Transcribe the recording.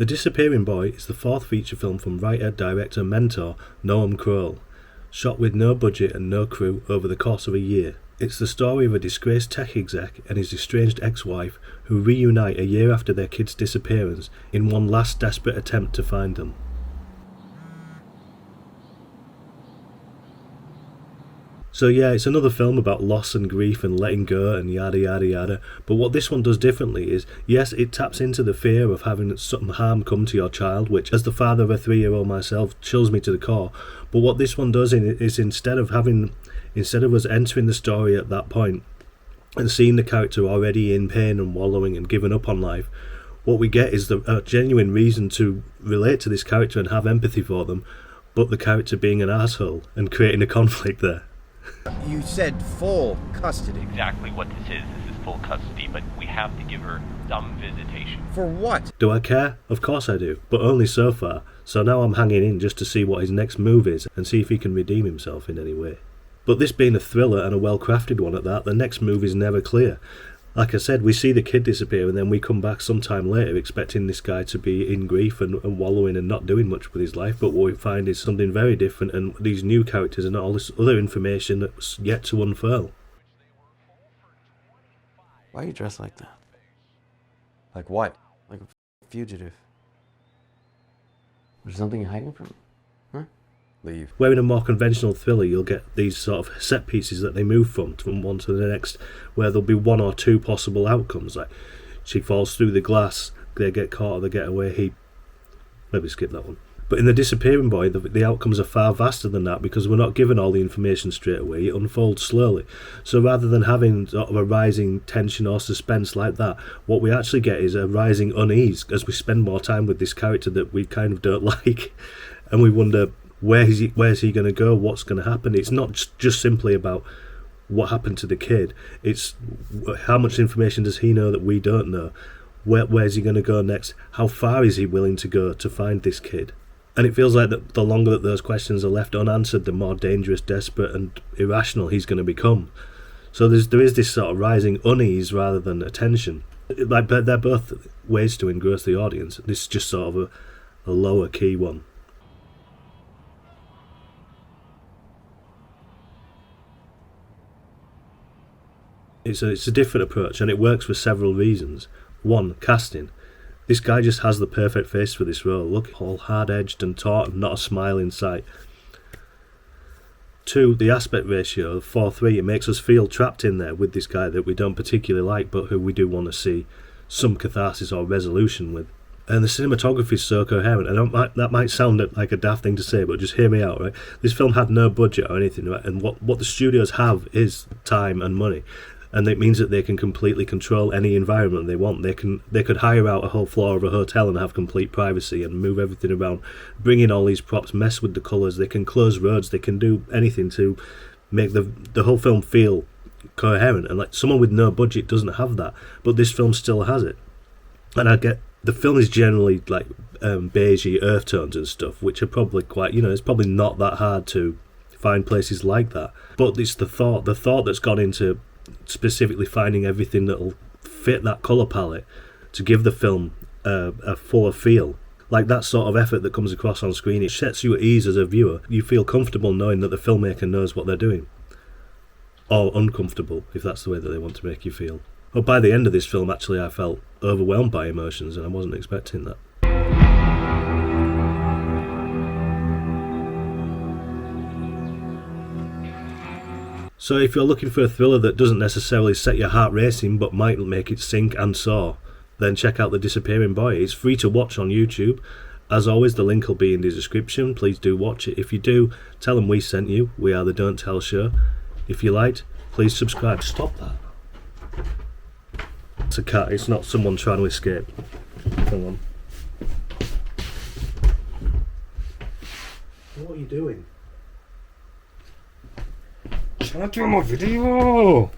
The Disappearing Boy is the fourth feature film from writer-director mentor Noam Kroll, shot with no budget and no crew over the course of a year. It's the story of a disgraced tech exec and his estranged ex-wife who reunite a year after their kid's disappearance in one last desperate attempt to find them. So yeah, it's another film about loss and grief and letting go and yada yada yada, but what this one does differently is, yes, it taps into the fear of having some harm come to your child, which as the father of a 3-year-old myself chills me to the core, but what this one does is instead of us entering the story at that point and seeing the character already in pain and wallowing and giving up on life, what we get is a genuine reason to relate to this character and have empathy for them, but the character being an asshole and creating a conflict there. You said full custody. Exactly what this is. This is full custody, but we have to give her some visitation. For what? Do I care? Of course I do, but only so far. So now I'm hanging in just to see what his next move is and see if he can redeem himself in any way. But this being a thriller and a well-crafted one at that, the next move is never clear. Like I said, we see the kid disappear and then we come back sometime later expecting this guy to be in grief and wallowing and not doing much with his life, but what we find is something very different, and these new characters and all this other information that's yet to unfurl. Why are you dressed like that? Like what? Like a fugitive. There's something you're hiding from me? Huh? Leave. Where in a more conventional thriller you'll get these sort of set pieces that they move from one to the next, where there'll be one or two possible outcomes, like she falls through the glass, they get caught or they get away. Maybe skip that one. But in The Disappearing Boy, the outcomes are far vaster than that, because we're not given all the information straight away, it unfolds slowly. So rather than having sort of a rising tension or suspense like that, what we actually get is a rising unease as we spend more time with this character that we kind of don't like, and we wonder, where's he going to go? What's going to happen? It's not just simply about what happened to the kid. It's how much information does he know that we don't know? Where's he going to go next? How far is he willing to go to find this kid? And it feels like that the longer that those questions are left unanswered, the more dangerous, desperate and irrational he's going to become. So there is this sort of rising unease rather than attention. Like, they're both ways to engross the audience. This is just sort of a lower key one. It's a different approach, and it works for several reasons. One, casting. This guy just has the perfect face for this role. Look, all hard-edged and taut and not a smile in sight. Two, the aspect ratio of 4:3. It makes us feel trapped in there with this guy that we don't particularly like, but who we do want to see some catharsis or resolution with. And the cinematography is so coherent, and that might sound like a daft thing to say, but just hear me out, right? This film had no budget or anything, right? And what the studios have is time and money. And it means that they can completely control any environment they want. They could hire out a whole floor of a hotel and have complete privacy and move everything around, bring in all these props, mess with the colours. They can close roads. They can do anything to make the whole film feel coherent. And like, someone with no budget doesn't have that, but this film still has it. And I get the film is generally like beigey earth tones and stuff, which are probably quite, it's probably not that hard to find places like that. But it's the thought that's gone into specifically finding everything that'll fit that colour palette to give the film a fuller feel. Like, that sort of effort that comes across on screen, it sets you at ease as a viewer. You feel comfortable knowing that the filmmaker knows what they're doing. Or uncomfortable, if that's the way that they want to make you feel. But by the end of this film, actually, I felt overwhelmed by emotions, and I wasn't expecting that. So if you're looking for a thriller that doesn't necessarily set your heart racing but might make it sink and soar, then check out The Disappearing Boy. It's free to watch on YouTube. As always, the link will be in the description. Please do watch it. If you do, tell them we sent you. We are the Don't Tell Show. If you liked, please subscribe. Stop that. It's a cat. It's not someone trying to escape. Hang on. What are you doing? Trying to do my video.